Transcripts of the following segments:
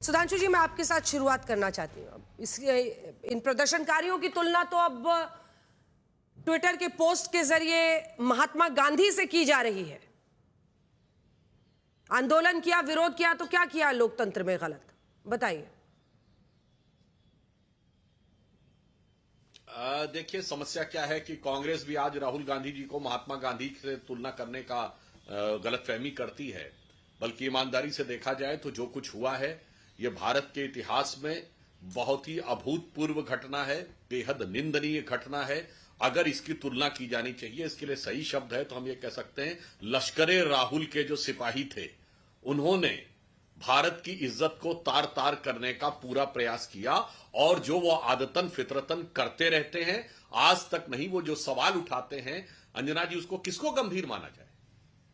सुधांशु जी, मैं आपके साथ शुरुआत करना चाहती हूँ। इन प्रदर्शनकारियों की तुलना तो अब ट्विटर के पोस्ट के जरिए महात्मा गांधी से की जा रही है। आंदोलन किया, विरोध किया, तो क्या किया लोकतंत्र में गलत? बताइए। देखिए, समस्या क्या है कि कांग्रेस भी आज राहुल गांधी जी को महात्मा गांधी से तुलना करने का गलतफहमी करती है। बल्कि ईमानदारी से देखा जाए तो जो कुछ हुआ है ये भारत के इतिहास में बहुत ही अभूतपूर्व घटना है, बेहद निंदनीय घटना है। अगर इसकी तुलना की जानी चाहिए, इसके लिए सही शब्द है तो हम ये कह सकते हैं, लश्करे राहुल के जो सिपाही थे उन्होंने भारत की इज्जत को तार तार करने का पूरा प्रयास किया। और जो वो आदतन फितरतन करते रहते हैं, आज तक नहीं, वो जो सवाल उठाते हैं अंजना जी, उसको किसको गंभीर माना जाए?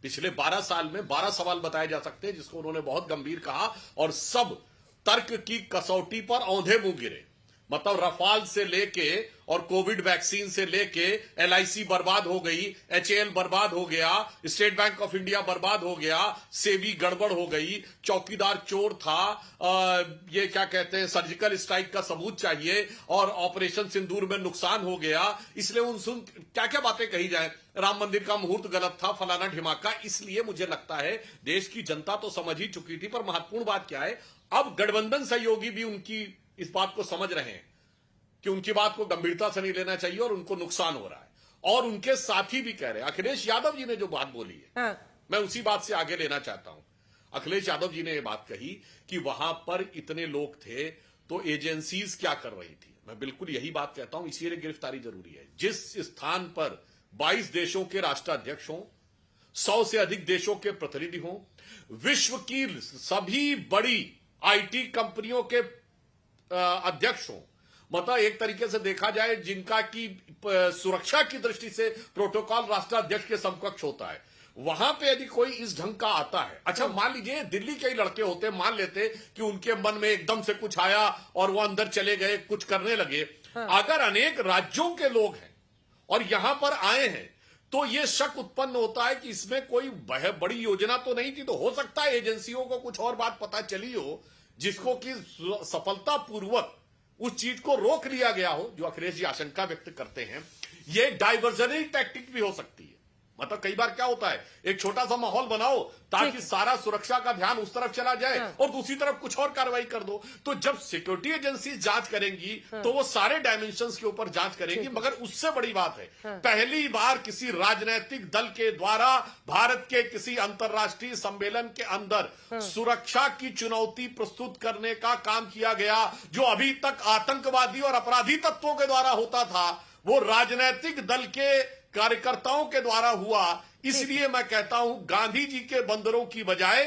पिछले 12 साल में 12 सवाल बताए जा सकते हैं जिसको उन्होंने बहुत गंभीर कहा और सब तर्क की कसौटी पर औंधे मुंह गिरे। मतलब रफाल से लेके और कोविड वैक्सीन से लेके एलआईसी बर्बाद हो गई, एचएएल बर्बाद हो गया, स्टेट बैंक ऑफ इंडिया बर्बाद हो गया, सेबी गड़बड़ हो गई, चौकीदार चोर था, ये क्या कहते हैं, सर्जिकल स्ट्राइक का सबूत चाहिए और ऑपरेशन सिंदूर में नुकसान हो गया। इसलिए उन क्या क्या बातें कही जाए, राम मंदिर का मुहूर्त गलत था, फलाना ढिमाका। इसलिए मुझे लगता है देश की जनता तो समझ ही चुकी थी, पर महत्वपूर्ण बात क्या है, अब गठबंधन सहयोगी भी उनकी इस बात को समझ रहे हैं कि उनकी बात को गंभीरता से नहीं लेना चाहिए और उनको नुकसान हो रहा है। और उनके साथी भी कह रहे हैं। अखिलेश यादव जी ने जो बात बोली है, मैं उसी बात से आगे लेना चाहता हूं। अखिलेश यादव जी ने यह बात कही कि वहां पर इतने लोग थे तो एजेंसीज क्या कर रही थी। मैं बिल्कुल यही बात कहता हूं, इसीलिए गिरफ्तारी जरूरी है। जिस स्थान पर 22 देशों के राष्ट्राध्यक्ष हों, 100 से अधिक देशों के प्रतिनिधि हों, विश्व की सभी बड़ी आईटी कंपनियों के अध्यक्ष हों, मतलब एक तरीके से देखा जाए जिनका की सुरक्षा की दृष्टि से प्रोटोकॉल राष्ट्राध्यक्ष के समकक्ष होता है, वहां पे यदि कोई इस ढंग का आता है, अच्छा मान लीजिए दिल्ली के ही लड़के होते, मान लेते कि उनके मन में एकदम से कुछ आया और वो अंदर चले गए, कुछ करने लगे। अगर अनेक राज्यों के लोग हैं और यहां पर आए हैं तो ये शक उत्पन्न होता है कि इसमें कोई बड़ी योजना तो नहीं थी। तो हो सकता है एजेंसियों को कुछ और बात पता चली हो जिसको कि सफलतापूर्वक उस चीज को रोक लिया गया हो, जो अखिलेश जी आशंका व्यक्त करते हैं। ये डाइवर्जनरी टैक्टिक भी हो सकती है। मतलब कई बार क्या होता है, एक छोटा सा माहौल बनाओ ताकि सारा सुरक्षा का ध्यान उस तरफ चला जाए और दूसरी तरफ कुछ और कार्रवाई कर दो। तो जब सिक्योरिटी एजेंसी जांच करेंगी तो वो सारे डायमेंशंस के ऊपर जांच करेंगी। मगर उससे बड़ी बात है, पहली बार किसी राजनीतिक दल के द्वारा भारत के किसी अंतर्राष्ट्रीय सम्मेलन के अंदर सुरक्षा की चुनौती प्रस्तुत करने का काम किया गया। जो अभी तक आतंकवादी और अपराधी तत्वों के द्वारा होता था, वो राजनीतिक दल के कार्यकर्ताओं के द्वारा हुआ। इसलिए मैं कहता हूं, गांधी जी के बंदरों की बजाय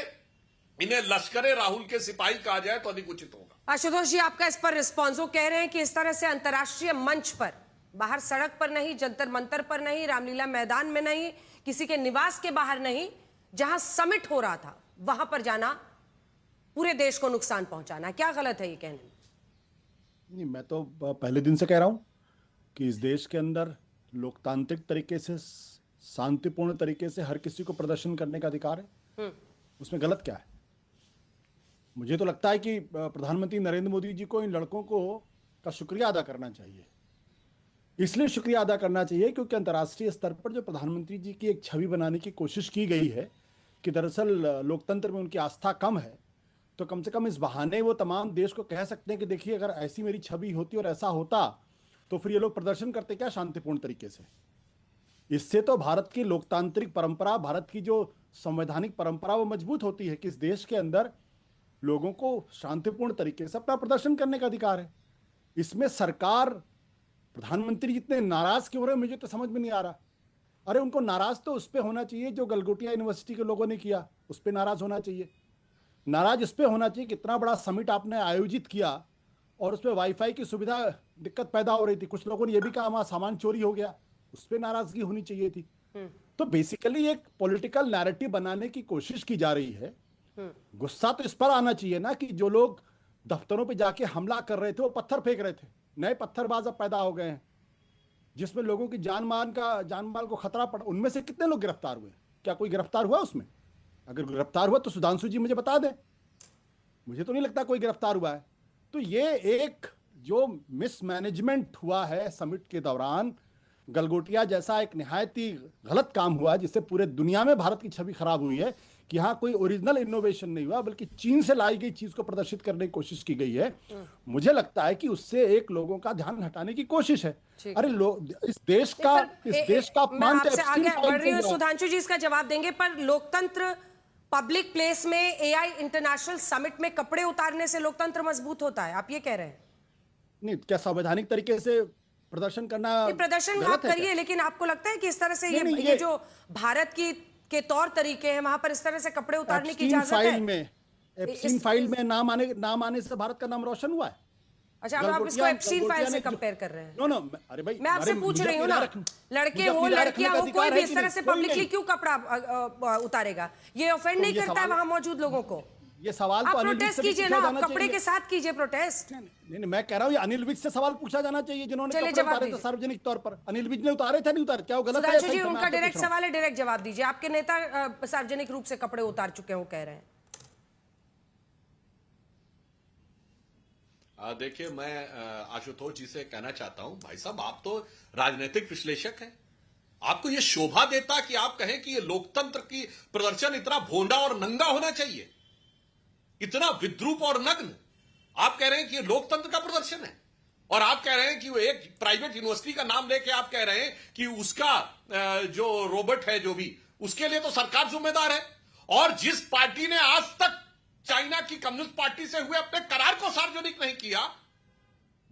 इन्हें लश्करे राहुल के सिपाही कहा जाए तो अधिक उचित होगा। आशुतोष जी, आपका इस पर रिस्पॉन्स? वो कह रहे हैं कि इस तरह से अंतर्राष्ट्रीय मंच पर, बाहर सड़क पर नहीं, जंतर मंतर पर नहीं, रामलीला मैदान में नहीं, किसी के निवास के बाहर नहीं, जहां समिट हो रहा था वहां पर जाना, पूरे देश को नुकसान पहुंचाना, क्या गलत है ये कहने में? नहीं, मैं तो पहले दिन से कह रहा हूं कि इस देश के अंदर लोकतांत्रिक तरीके से, शांतिपूर्ण तरीके से हर किसी को प्रदर्शन करने का अधिकार है। उसमें गलत क्या है? मुझे तो लगता है कि प्रधानमंत्री नरेंद्र मोदी जी को इन लड़कों को का शुक्रिया अदा करना चाहिए। इसलिए शुक्रिया अदा करना चाहिए क्योंकि अंतर्राष्ट्रीय स्तर पर जो प्रधानमंत्री जी की एक छवि बनाने की कोशिश की गई है कि दरअसल लोकतंत्र में उनकी आस्था कम है, तो कम से कम इस बहाने वो तमाम देश को कह सकते हैं कि देखिए, अगर ऐसी मेरी छवि होती और ऐसा होता तो फिर ये लोग प्रदर्शन करते क्या शांतिपूर्ण तरीके से। इससे तो भारत की लोकतांत्रिक परंपरा, भारत की जो संवैधानिक परंपरा, वो मजबूत होती है कि इस देश के अंदर लोगों को शांतिपूर्ण तरीके से अपना प्रदर्शन करने का अधिकार है। इसमें सरकार, प्रधानमंत्री जितने नाराज क्यों रहे मुझे तो समझ में नहीं आ रहा। अरे उनको नाराज तो उस पर होना चाहिए जो गलगोटिया यूनिवर्सिटी के लोगों ने किया, उस पर नाराज होना चाहिए। नाराज इस पर होना चाहिए कि इतना बड़ा समिट आपने आयोजित किया और उसमें वाईफाई की सुविधा दिक्कत पैदा हो रही थी, कुछ लोगों ने यह भी कहा वहां सामान चोरी हो गया, उस पर नाराजगी होनी चाहिए थी। तो बेसिकली एक पॉलिटिकल नैरेटिव बनाने की कोशिश की जा रही है। गुस्सा तो इस पर आना चाहिए ना कि जो लोग दफ्तरों पे जाके हमला कर रहे थे, वो पत्थर फेंक रहे थे, नए पत्थरबाज अब पैदा हो गए हैं जिसमें लोगों की जान माल को खतरा पड़ा। उनमें से कितने लोग गिरफ्तार हुए? क्या कोई गिरफ्तार हुआ उसमें? अगर गिरफ्तार हुआ तो सुधांशु जी मुझे बता दें। मुझे तो नहीं लगता कोई गिरफ्तार हुआ है। तो ये एक जो मिसमैनेजमेंट हुआ है समिट के दौरान, गलगोटिया जैसा एक निहायत ही गलत काम हुआ जिससे पूरे दुनिया में भारत की छवि खराब हुई है कि यहाँ कोई ओरिजिनल इनोवेशन नहीं हुआ, बल्कि चीन से लाई गई चीज को प्रदर्शित करने की कोशिश की गई है। मुझे लगता है कि उससे एक लोगों का ध्यान हटाने की कोशिश है। अरे लोग इस देश का मैं अपमान तो आपसे एप्स्टीन आगे फाइल बढ़ रही हूँ, से हुआ है। सुधांशु जी इसका जवाब देंगे, पर लोकतंत्र पब्लिक प्लेस में एआई इंटरनेशनल समिट में कपड़े उतारने से लोकतंत्र मजबूत होता है, आप ये कह रहे हैं? नहीं, क्या संवैधानिक तरीके से प्रदर्शन करना प्रदर्शन आप गलत है करिए, क्या? लेकिन आपको लगता है कि इस तरह से नहीं, ये जो भारत की के तौर तरीके हैं वहां पर इस तरह से कपड़े उतारने की इजाजत है? एप्स्टीन फाइल में नाम आने से भारत का नाम रोशन हुआ है। अच्छा, अब आप इसको एप्स्टीन फाइल से कंपेयर कर रहे हैं? नो, अरे भाई, मैं आपसे पूछ रही हूँ ना, लड़के हो लड़कियां हो, कोई भी इस तरह से पब्लिकली क्यों कपड़ा उतारेगा? ये ऑफेंड नहीं करता है वहां मौजूद लोगों को? ये सवाल आप तो अनिल विज प्रोटेस्ट से भी कीजिए पूछा ना, जाना आप कपड़े चाहिए। के साथ कीजिए प्रोटेस्ट। नहीं, मैं कह रहा हूँ ये अनिल विज से सवाल पूछा जाना चाहिए जिन्होंने चलिए, कपड़े जवाब उतारे थे दीजिए। सार्वजनिक तौर पर। अनिल विज ने उतारे थे, नहीं उतारे? क्या वो गलत है? सुधांशु सही जी, था, मैं उनका आपसे डायरेक्ट पूछ रहा हूं। सवाल है, डायरेक्ट जवाब दीजिए। आपके नेता सार्वजनिक रूप से कपड़े उतार चुके हैं, वो कह रहे हैं। देखिए, मैं आशुतोष जी से कहना चाहता हूं, भाई साहब आप तो राजनीतिक विश्लेषक हैं। आपको यह शोभा देता कि आप कहें कि ये लोकतंत्र की प्रदर्शन इतना भोंडा और नंगा होना चाहिए, इतना विद्रूप और नग्न? आप कह रहे हैं कि ये लोकतंत्र का प्रदर्शन है, और आप कह रहे हैं कि वो एक प्राइवेट यूनिवर्सिटी का नाम लेके आप कह रहे हैं कि उसका जो रोबोट है जो भी, उसके लिए तो सरकार जिम्मेदार है। और जिस पार्टी ने आज तक चाइना की कम्युनिस्ट पार्टी से हुए अपने करार को सार्वजनिक नहीं किया,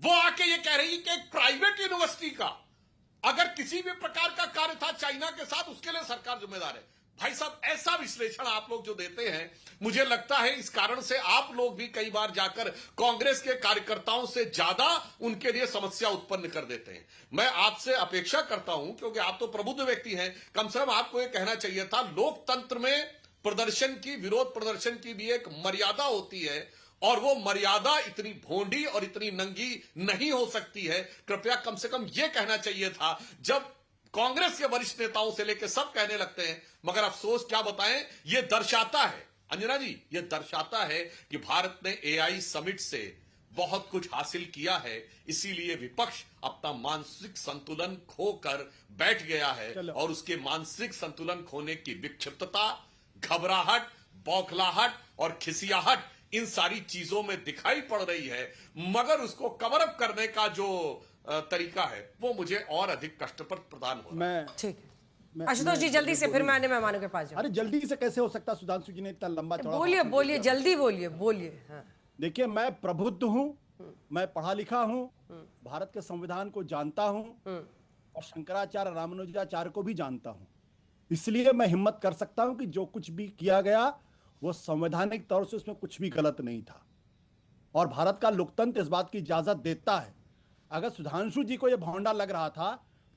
वो आके ये कह रही है कि एक प्राइवेट यूनिवर्सिटी का अगर किसी भी प्रकार का कार्य था चाइना के साथ, उसके लिए सरकार जिम्मेदार है। भाई साहब, ऐसा विश्लेषण आप लोग जो देते हैं, मुझे लगता है इस कारण से आप लोग भी कई बार जाकर कांग्रेस के कार्यकर्ताओं से ज्यादा उनके लिए समस्या उत्पन्न कर देते हैं। मैं आपसे अपेक्षा करता हूं, क्योंकि आप तो प्रबुद्ध व्यक्ति हैं, कम से कम आपको यह कहना चाहिए था, लोकतंत्र में प्रदर्शन की, विरोध प्रदर्शन की भी एक मर्यादा होती है, और वो मर्यादा इतनी भोंडी और इतनी नंगी नहीं हो सकती है। कृपया कम से कम यह कहना चाहिए था, जब कांग्रेस के वरिष्ठ नेताओं से लेकर सब कहने लगते हैं। मगर अफसोस क्या बताएं, यह दर्शाता है, अंजना जी, यह दर्शाता है कि भारत ने एआई समिट से बहुत कुछ हासिल किया है, इसीलिए विपक्ष अपना मानसिक संतुलन खोकर बैठ गया है, और उसके मानसिक संतुलन खोने की विक्षिप्तता, घबराहट, बौखलाहट और खिसियाहट इन सारी चीजों में दिखाई पड़ रही है। मगर उसको कवर अप करने का जो तरीका है, वो मुझे और अधिक कष्टप्रद प्रदान हो रहा है। ठीक है, आशुतोष जी जल्दी से, फिर मैं अन्य मेहमानों के पास जाऊं। अरे जल्दी से कैसे हो सकता? सुधांशु जी ने इतना लंबा चौड़ा बोलिए जल्दी बोलिए। हाँ। देखिए, मैं प्रबुद्ध हूं, मैं पढ़ा लिखा हूं, भारत के संविधान को जानता हूं, और शंकराचार्य रामानुजाचार्य को भी जानता हूं। इसलिए मैं हिम्मत कर सकता हूं कि जो कुछ भी किया गया वो संवैधानिक तौर से उसमें कुछ भी गलत नहीं था, और भारत का लोकतंत्र इस बात की इजाजत देता है। अगर सुधांशु जी को यह भौंडा लग रहा था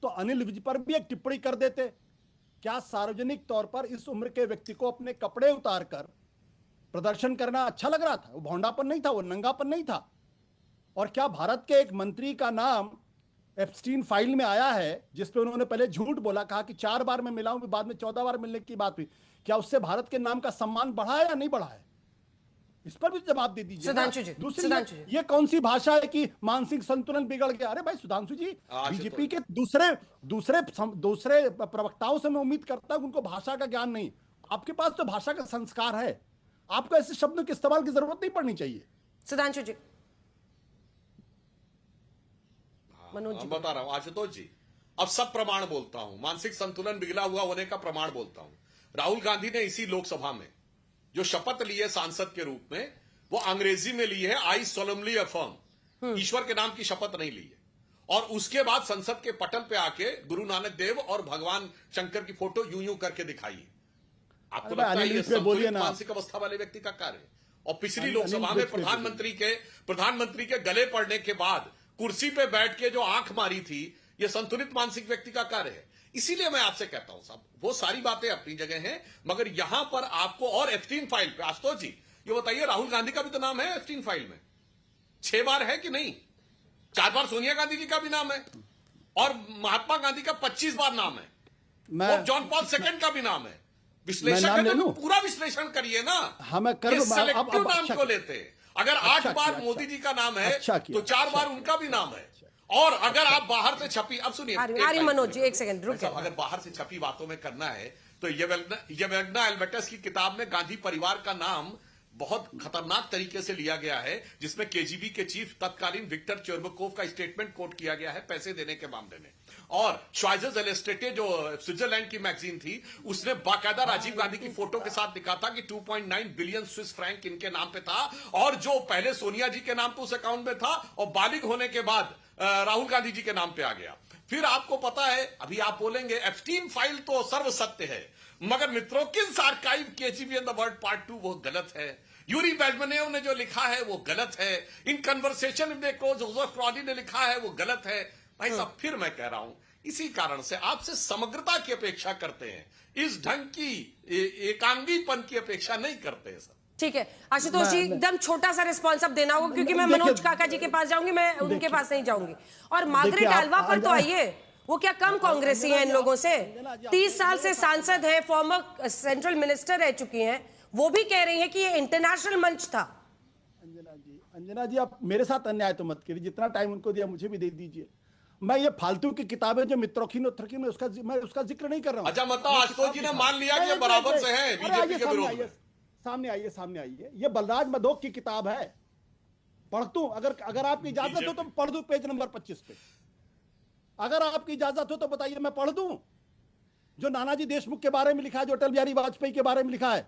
तो अनिल विज पर भी एक टिप्पणी कर देते। क्या सार्वजनिक तौर पर इस उम्र के व्यक्ति को अपने कपड़े उतार कर प्रदर्शन करना अच्छा लग रहा था? वो भौंडापन नहीं था, वो नंगापन नहीं था। और क्या भारत के एक मंत्री का नाम एप्स्टीन फाइल में आया है, जिसपे उन्होंने पहले झूठ बोला, कहा कि 4 बार मैं मिला हूं, बाद में 14 बार मिलने की बात हुई? क्या उससे भारत के नाम का सम्मान बढ़ा है या नहीं बढ़ा है? इस पर भी जवाब दे दीजिए। सुधांशु जी, दूसरी, ये कौन सी भाषा है कि मानसिक संतुलन बिगड़ गया? अरे भाई सुधांशु जी, बीजेपी के दूसरे प्रवक्ताओं से मैं उम्मीद करता हूं उनको भाषा का ज्ञान नहीं। आपके पास तो भाषा का संस्कार है, आपको ऐसे शब्दों के इस्तेमाल की जरूरत नहीं पड़नी चाहिए। सुधांशु जी, मनोज जी, बता रहा हूं आशुतोष जी, अब सब प्रमाण बोलता हूं, मानसिक संतुलन बिगड़ा हुआ होने का प्रमाण बोलता हूं। राहुल गांधी ने इसी लोकसभा में जो शपथ ली है सांसद के रूप में, वो अंग्रेजी में ली है, आई सोलमली अफर्म, ईश्वर के नाम की शपथ नहीं ली है। और उसके बाद संसद के पटल पे आके गुरु नानक देव और भगवान शंकर की फोटो यूं यूं करके दिखाई है। आपको लगता है ये संतुलित मानसिक अवस्था वाले व्यक्ति का कार्य है? और पिछली लोकसभा में प्रधानमंत्री के गले पड़ने के बाद कुर्सी पे बैठ के जो आंख मारी थी, ये संतुलित मानसिक व्यक्ति का कार्य है। इसीलिए मैं आपसे कहता हूं साहब, वो सारी बातें अपनी जगह हैं, मगर यहां पर आपको, और एप्स्टीन फाइल पे आशुतोष जी ये बताइए, राहुल गांधी का भी तो नाम है एप्स्टीन फाइल में, 6 बार है कि नहीं? 4 बार सोनिया गांधी जी का भी नाम है, और महात्मा गांधी का 25 बार नाम है, और जॉन पॉल II का भी नाम है। विश्लेषण नाम ले करने लूं? में पूरा विश्लेषण करिए ना। हाँ, मैं कर ये लूं। सेलेक्टिव नाम अच्छा क्यों लेते हैं? अगर 8 बार किया, मोदी जी का नाम है अच्छा किया, तो 4 बार अच्छा उनका भी नाम है। और अगर आप बाहर से छपी, अब सुनिए आर्य मनोज जी, एक सेकंड रुकिए। अगर बाहर से छपी बातों में करना है तो येवेल्ना एल्बर्टस की किताब में गांधी परिवार का नाम बहुत खतरनाक तरीके से लिया गया है, जिसमें केजीबी के चीफ तत्कालीन विक्टर चेर्बकोव का स्टेटमेंट कोट किया गया है पैसे देने के मामले में। और श्वाइजर्स एलेस्टेटे जो स्विट्जरलैंड की मैगजीन थी, उसने बाकायदा राजीव गांधी की फोटो के साथ लिखा था कि 2.9 बिलियन स्विस फ्रैंक इनके नाम पे था, और जो पहले सोनिया जी के नाम पे उस अकाउंट में था और बालिग होने के बाद राहुल गांधी जी के नाम पे आ गया। फिर आपको पता है, अभी आप बोलेंगे एप्स्टीन फाइल तो सर्वसत्य है, मगर मित्रों किस archive KGB and the world part 2 वो गलत है। यूरी बेजमेनेव ने जो लिखा है वो गलत है। इन कन्वर्सेशन देखो जोसेफ ट्रॉडी ने लिखा है वो गलत है। भाई साहब, फिर मैं कह रहा हूं, इसी कारण से आपसे समग्रता की अपेक्षा करते हैं, इस ढंग की एकांगीपन की अपेक्षा नहीं करते हैं सर। ठीक है आशुतोष जी, एकदम छोटा सा रिस्पॉन्स अब देना होगा, क्योंकि मैं मनोज काका जी के पास जाऊंगी, मैं उनके पास नहीं जाऊंगी। और मार्गरेट एल्वा पर तो आइए, वो क्या कम कांग्रेसी है इन लोगों से? 30 साल से सांसद है, फॉर्मर सेंट्रल मिनिस्टर रह चुकी हैं, वो भी कह रही है कि ये इंटरनेशनल मंच था। अंजना जी, आप मेरे साथ अन्याय तो मत करिए, जितना टाइम उनको दिया मुझे भी दे दीजिए। मैं ये फालतू की किताबें जो मित्रोखीन उत्तरखीन में मैं उसका जिक्र नहीं कर रहा हूं। अच्छा, मतलब आशुतोष जी ने मान लिया कि ये बराबर से हैं बीजेपी के विरोध में। सामने आइए, ये बलराज मधोक की किताब है, पढ़ता हूं। अगर आपकी इजाजत हो तो पढ़ दूं पेज नंबर 25 पे। अगर आपकी इजाजत हो तो बताइए, मैं पढ़ दूं। जो नानाजी देशमुख के बारे में लिखा है, जो अटल बिहारी वाजपेयी के बारे में लिखा है,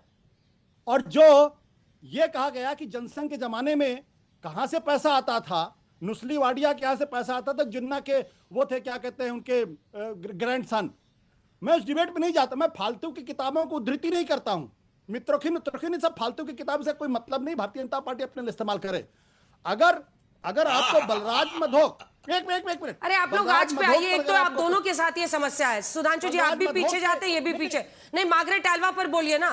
और जो ये कहा गया कि जनसंघ के जमाने में कहां से पैसा आता था, नुस्ली वाडिया के यहां से पैसा आता था, जिन्ना के वो थे, क्या कहते हैं, उनके ग्रैंडसन। मैं उस डिबेट में नहीं जाता, मैं फालतू की किताबों को उद्धृति नहीं करता हूं। मित्रोखीन उत्तरखीन सब फालतू की किताब से कोई मतलब नहीं, भारतीय जनता पार्टी अपने लिए इस्तेमाल करे। अगर आपको बलराज मधोक, एक मिनट, अरे आप लोग आज पे आइए, एक तो आप दोनों के साथ ये समस्या है। सुधांशु जी, आप भी पीछे जाते, ये भी पीछे नहीं। मार्गरेट एल्वा पर बोलिए ना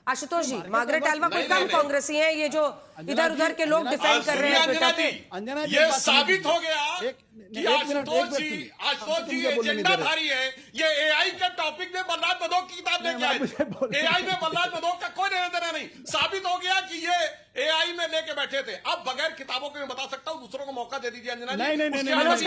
आशुतोष जी। मार्गरेट एल्वा कोई कम कांग्रेसी है? ये जो इधर उधर के लोग डिफेंड कर रहे हैं ट्विटर पे, ये साबित हो गया कि आशुतोष जी एजेंडाधारी है। ये एआई के टॉपिक में बलराज मधोक की किताब लेके आए। एआई में बलराज मधोक का कोई लेना देना नहीं। साबित हो गया कि ये एआई में लेके बैठे थे। अब बगैर किताबों के मैं बता सकता हूं, दूसरों को मौका दे दीजिए अंजना जी। मनोज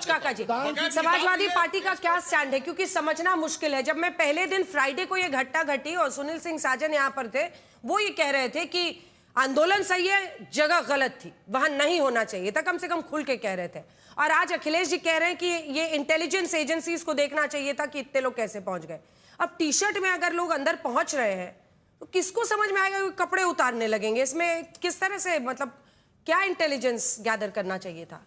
काका जी, समाजवादी पार्टी का क्या स्टैंड है? क्योंकि समझना मुश्किल है। जब मैं पहले दिन फ्राइडे को ये घटना घटी और सुनील सिंह साजन यहाँ पर थे, वो ये कह रहे थे कि आंदोलन सही है, जगह गलत थी, वहां नहीं होना चाहिए था, कम से कम खुल के कह रहे थे। और आज अखिलेश जी कह रहे हैं कि ये इंटेलिजेंस एजेंसीज को देखना चाहिए था कि इतने लोग कैसे पहुंच गए। अब टी शर्ट में अगर लोग अंदर पहुंच रहे हैं तो किसको समझ में आएगा? कपड़े उतारने लगेंगे। इसमें किस तरह से, मतलब क्या इंटेलिजेंस गैदर करना चाहिए था?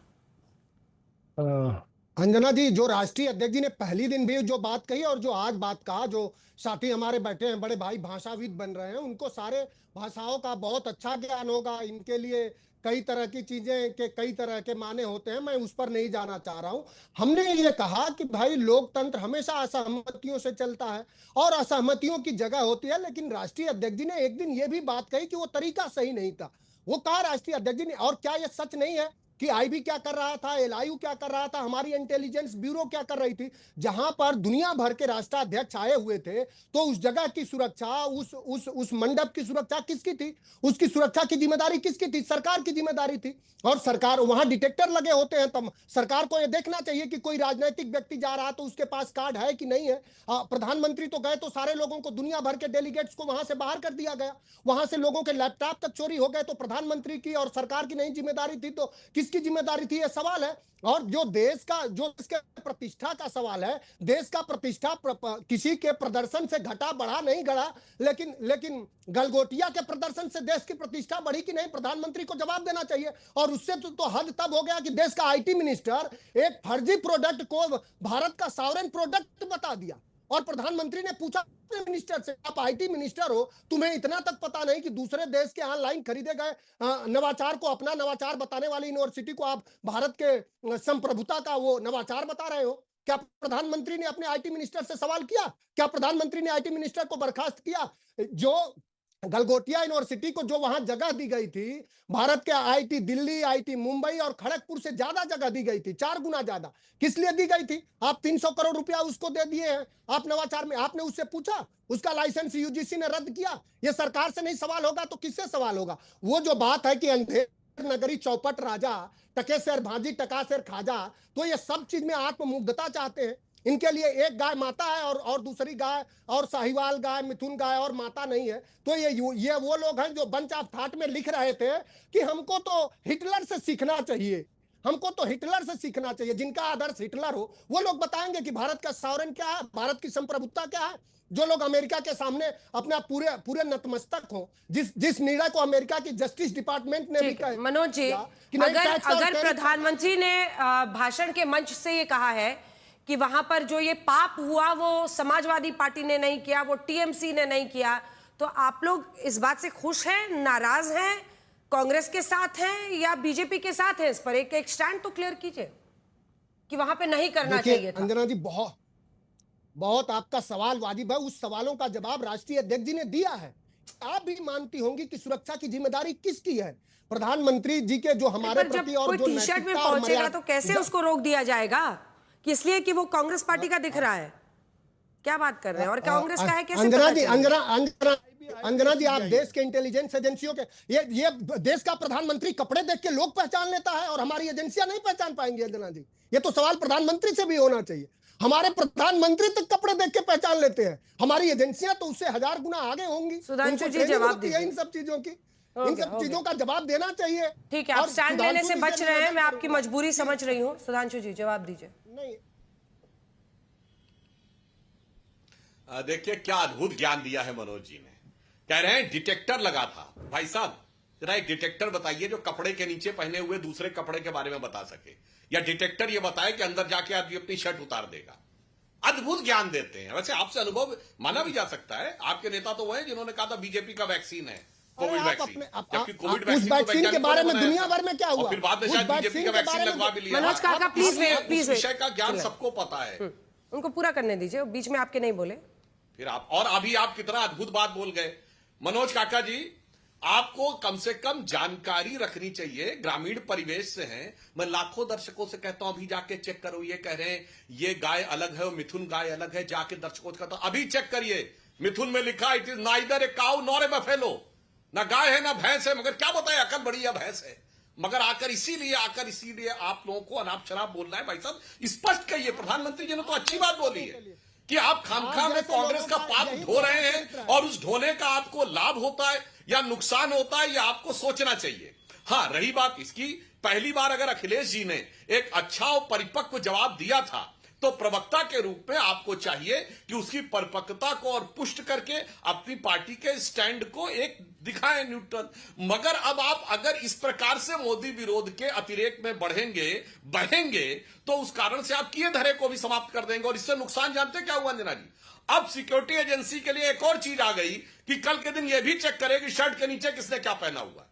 अंजना जी, जो राष्ट्रीय अध्यक्ष जी ने पहली दिन भी जो बात कही और जो आज बात कहा, जो साथी हमारे बैठे हैं, बड़े भाई भाषाविद बन रहे हैं, उनको सारे भाषाओं का बहुत अच्छा ज्ञान होगा। इनके लिए कई तरह की चीजें के कई तरह के माने होते हैं, मैं उस पर नहीं जाना चाह रहा हूं। हमने ये कहा कि भाई लोकतंत्र हमेशा असहमतियों से चलता है और असहमतियों की जगह होती है, लेकिन राष्ट्रीय अध्यक्ष जी ने एक दिन ये भी बात कही कि वो तरीका सही नहीं था। वो कहा राष्ट्रीय अध्यक्ष जी ने, और क्या ये सच नहीं है कि आईबी क्या कर रहा था, एलआईयू क्या कर रहा था, हमारी इंटेलिजेंस ब्यूरो क्या कर रही थी? जहां पर दुनिया भर के राष्ट्राध्यक्ष आए हुए थे, तो उस जगह की सुरक्षा, उस मंडप की सुरक्षा किसकी थी? उसकी सुरक्षा की जिम्मेदारी किसकी थी? सरकार की जिम्मेदारी थी। और सरकार, वहां डिटेक्टर लगे होते हैं, तब सरकार को यह देखना चाहिए कि कोई राजनीतिक व्यक्ति जा रहा तो उसके पास कार्ड है कि नहीं है। प्रधानमंत्री तो गए तो सारे लोगों को, दुनिया भर के डेलीगेट्स को वहां से बाहर कर दिया गया। वहां से लोगों के लैपटॉप तक चोरी हो गए, तो प्रधानमंत्री की और सरकार की नहीं जिम्मेदारी थी तो किसकी जिम्मेदारी थी? यह सवाल है। और जो देश का, जो इसके प्रतिष्ठा का सवाल है, देश का प्रतिष्ठा किसी के प्रदर्शन से घटा बढ़ा नहीं गढ़ा, लेकिन गलगोटिया के प्रदर्शन से देश की प्रतिष्ठा बढ़ी कि नहीं? प्रधानमंत्री को जवाब देना चाहिए। और उससे तो हद तब हो गया कि देश का आईटी मिनिस्टर एक फर्जी प्रोडक्ट को भारत का सॉवरेन प्रोडक्ट बता दिया। और प्रधानमंत्री ने पूछा मिनिस्टर से, आप आईटी मिनिस्टर हो, तुम्हें इतना तक पता नहीं कि दूसरे देश के ऑनलाइन खरीदे गए नवाचार को, अपना नवाचार बताने वाली यूनिवर्सिटी को आप भारत के संप्रभुता का वो नवाचार बता रहे हो? क्या प्रधानमंत्री ने अपने आईटी मिनिस्टर से सवाल किया? क्या प्रधानमंत्री ने आईटी मिनिस्टर को बर्खास्त किया? जो गलगोटिया यूनिवर्सिटी को जो वहां जगह दी गई थी, भारत के आईआईटी दिल्ली, आईआईटी मुंबई और खड़गपुर से ज्यादा जगह दी गई थी, 4 गुना ज्यादा। किस लिए दी गई थी? आप 300 करोड़ रुपया उसको दे दिए हैं। आप नवाचार में आपने उससे पूछा? उसका लाइसेंस यूजीसी ने रद्द किया। ये सरकार से नहीं सवाल होगा तो किससे सवाल होगा? वो जो बात है कि अंधेर नगरी चौपट राजा, टके शेर भांजी टका शेर खाजा, तो ये सब चीज में आत्ममुग्धता चाहते हैं। इनके लिए एक गाय माता है और दूसरी गाय और साहिवाल गाय, मिथुन गाय और माता नहीं है। तो ये वो लोग हैं जो बंच ऑफ थॉट में लिख रहे थे कि हमको तो हिटलर से सीखना चाहिए, हमको तो हिटलर से सीखना चाहिए। जिनका आदर्श हिटलर हो वो लोग बताएंगे कि भारत का सॉवरेन क्या है, भारत की संप्रभुता क्या है। जो लोग अमेरिका के सामने अपना पूरे नतमस्तक हो, जिस निर्णय को अमेरिका की जस्टिस डिपार्टमेंट ने भी कहा। मनोज जी, अगर प्रधानमंत्री ने भाषण के मंच से ये कहा है कि वहां पर जो ये पाप हुआ वो समाजवादी पार्टी ने नहीं किया, वो टीएमसी ने नहीं किया, तो आप लोग इस बात से खुश हैं, नाराज हैं, कांग्रेस के साथ हैं या बीजेपी के साथ हैं? इस पर एक स्टैंड तो क्लियर कीजिए कि वहां पे नहीं करना चाहिए था। अंजना जी, बहुत आपका सवाल वाजिब है। उस सवालों का जवाब राष्ट्रीय अध्यक्ष जी ने दिया है। आप भी मानती होंगी कि सुरक्षा की जिम्मेदारी किसकी है? प्रधानमंत्री जी के जो हमारे प्रति और जो टी-शर्ट में पहुंचेगा तो कैसे उसको रोक दिया जाएगा? इसलिए कि वो कांग्रेस पार्टी का दिख रहा है। क्या बात कर रहे हैं? और कांग्रेस का है कैसे? अंजना जी, आप देश के इंटेलिजेंस एजेंसियों के ये देश का प्रधानमंत्री कपड़े देख के लोग पहचान लेता है और हमारी एजेंसियां नहीं पहचान पाएंगी। अंजना जी, ये तो सवाल प्रधानमंत्री से भी होना चाहिए। हमारे प्रधानमंत्री तक कपड़े देख के पहचान लेते हैं, हमारी एजेंसियां तो उससे 1000 गुना आगे होंगी। सुधांशु जी, जवाब दीजिए इन सब चीजों की, इन सब चीजों का जवाब देना चाहिए। ठीक है, आप स्टैंड लेने से बच रहे हैं, मैं आपकी मजबूरी समझ रही हूँ। सुधांशु जी, जवाब दीजिए। नहीं, देखिए क्या अद्भुत ज्ञान दिया है मनोज जी ने। कह रहे हैं डिटेक्टर लगा था। भाई साहब, जरा एक डिटेक्टर बताइए जो कपड़े के नीचे पहने हुए दूसरे कपड़े के बारे में बता सके, या डिटेक्टर ये बताए कि अंदर जाके आदमी अपनी शर्ट उतार देगा। अद्भुत ज्ञान देते हैं। वैसे आपसे अनुभव माना भी जा सकता है। आपके नेता तो वो है जिन्होंने कहा था बीजेपी का वैक्सीन है कोविड वैक्सीन, जबकि कोविड वैक्सीन के बारे में दुनिया भर में क्या हुआ, फिर बाद में शायद बीजेपी का वैक्सीन लगवा भी लिया। मनोज काका, प्लीज विषय का ज्ञान सबको पता है। उनको पूरा करने दीजिए, बीच में आपके नहीं बोले। फिर आप, और अभी आप कितना अद्भुत बात बोल गए। मनोज काका जी, आपको कम से कम जानकारी रखनी चाहिए। ग्रामीण परिवेश से हैं। मैं लाखों दर्शकों से कहता हूं अभी जाके चेक करो। ये कह रहे हैं ये गाय अलग है और मिथुन गाय अलग है। जाके दर्शकों से कहता हूं अभी चेक करिए, मिथुन में लिखा it is neither a cow nor a buffalo. ना गाय है ना भैंस है, मगर क्या बताए अकल बड़ी या भैंस है। मगर आकर इसीलिए आप लोगों को अनाप शराब बोलना है। भाई साहब, स्पष्ट कहिए। प्रधानमंत्री जी ने तो अच्छी बात बोली है कि आप खामखा में कांग्रेस का पाप धो रहे हैं, और उस धोने का आपको लाभ होता है या नुकसान होता है, यह आपको सोचना चाहिए। हाँ, रही बात इसकी, पहली बार अगर अखिलेश जी ने एक अच्छा और परिपक्व जवाब दिया था, तो प्रवक्ता के रूप में आपको चाहिए कि उसकी परिपक्वता को और पुष्ट करके अपनी पार्टी के स्टैंड को एक दिखाएं न्यूट्रल। मगर अब आप अगर इस प्रकार से मोदी विरोध के अतिरेक में बहेंगे तो उस कारण से आप किए धरे को भी समाप्त कर देंगे। और इससे नुकसान जानते क्या हुआ अंजना जी? अब सिक्योरिटी एजेंसी के लिए एक और चीज आ गई कि कल के दिन यह भी चेक करे कि शर्ट के नीचे किसने क्या पहना हुआ।